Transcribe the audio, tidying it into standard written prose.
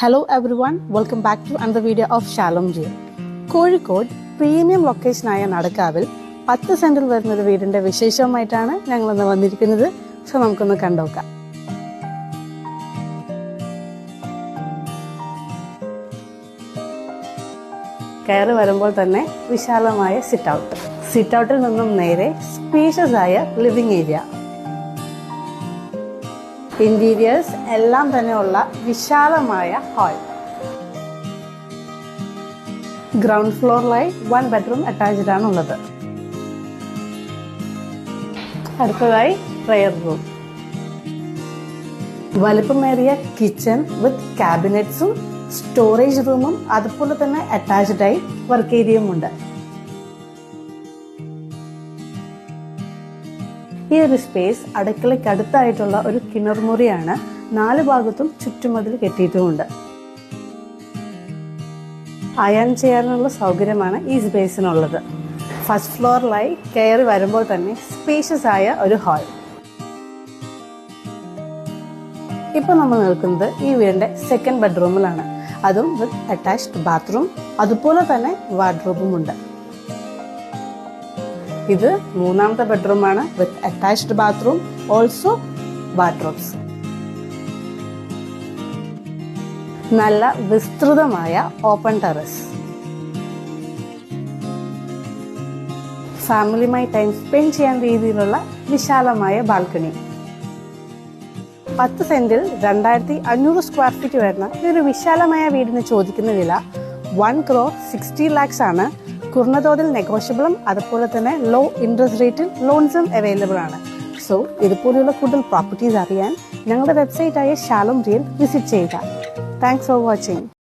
Hello everyone, welcome back to another video of Shalom Real. Kozhikode premium ലൊക്കേഷനായ നടക്കാവിൽ 10 സെന്റിൽ വരുന്നൊരു വീടിന്റെ വിശേഷവുമായിട്ടാണ് ഞങ്ങളിന്ന് വന്നിരിക്കുന്നത്. സോ നമുക്കൊന്ന് കണ്ടോക്കാം. കയറി വരുമ്പോൾ തന്നെ വിശാലമായ സിറ്റ് ഔട്ടിൽ നിന്നും നേരെ സ്പേഷ്യസ് ആയ ലിവിംഗ് ഏരിയ, ഇന്റീരിയേഴ്സ് എല്ലാം തന്നെയുള്ള വിശാലമായ ഹാൾ, ഗ്രൗണ്ട് ഫ്ലോറിലായി 1 ബെഡ്റൂം അറ്റാച്ച്ഡ് ആണ് ഉള്ളത്. അടുത്തതായി പ്രയർ റൂം, വലിപ്പമേറിയ കിച്ചൺ വിത്ത് ക്യാബിനറ്റ്സും സ്റ്റോറേജ് റൂമും അതുപോലെ തന്നെ അറ്റാച്ച്ഡ് ആയി വർക്ക് ഏരിയയും ഉണ്ട്. ഈ ഒരു സ്പേസ് അടുക്കളയ്ക്ക് അടുത്തായിട്ടുള്ള ഒരു കിണർമുറിയാണ്. 4 ഭാഗത്തും ചുറ്റുമതിൽ കെട്ടിയിട്ടുമുണ്ട്. അയൺ ചെയ്യാനുള്ള സൗകര്യമാണ് ഈ സ്പേസിനുള്ളത്. ഫസ്റ്റ് ഫ്ലോറിലായി കയറി വരുമ്പോൾ തന്നെ സ്പേഷ്യസ് ആയ ഒരു ഹാൾ. ഇപ്പൊ നമ്മൾ നിൽക്കുന്നത് ഈ വീടിന്റെ സെക്കൻഡ് ബെഡ്റൂമിലാണ്. അതും വിത്ത് അറ്റാച്ച്ഡ് ബാത്റൂം, അതുപോലെ തന്നെ വാർഡ്രോബും ഉണ്ട്. ഇത് 3ാമത്തെ ബെഡ്റൂമാണ് വിത്ത് അറ്റാച്ച്ഡ് ബാത്റൂം, ഓൾസോ വാർഡ്രോബ്സ്. നല്ല വിസ്തൃതമായ ഓപ്പൺ ടെറസ്, ഫാമിലിയുമായി ടൈം സ്പെൻഡ് ചെയ്യാൻ രീതിയിലുള്ള വിശാലമായ ബാൽക്കണി. 10 സെന്റിൽ 2500 സ്ക്വയർ ഫീറ്റ് വരുന്ന ഈ ഒരു വിശാലമായ വീടിന് ചോദിക്കുന്ന വില 1,60 lakhs ആണ്. കുറഞ്ഞ തോതിൽ നെഗോഷ്യബിളും അതുപോലെ തന്നെ ലോ ഇൻട്രസ്റ്റ് റേറ്റിൽ ലോൺസും അവൈലബിൾ ആണ്. സോ ഇതുപോലെയുള്ള കൂടുതൽ പ്രോപ്പർട്ടീസ് അറിയാൻ ഞങ്ങളുടെ വെബ്സൈറ്റായ ഷാലോം റിയൽ വിസിറ്റ് ചെയ്യുക. Thanks for watching.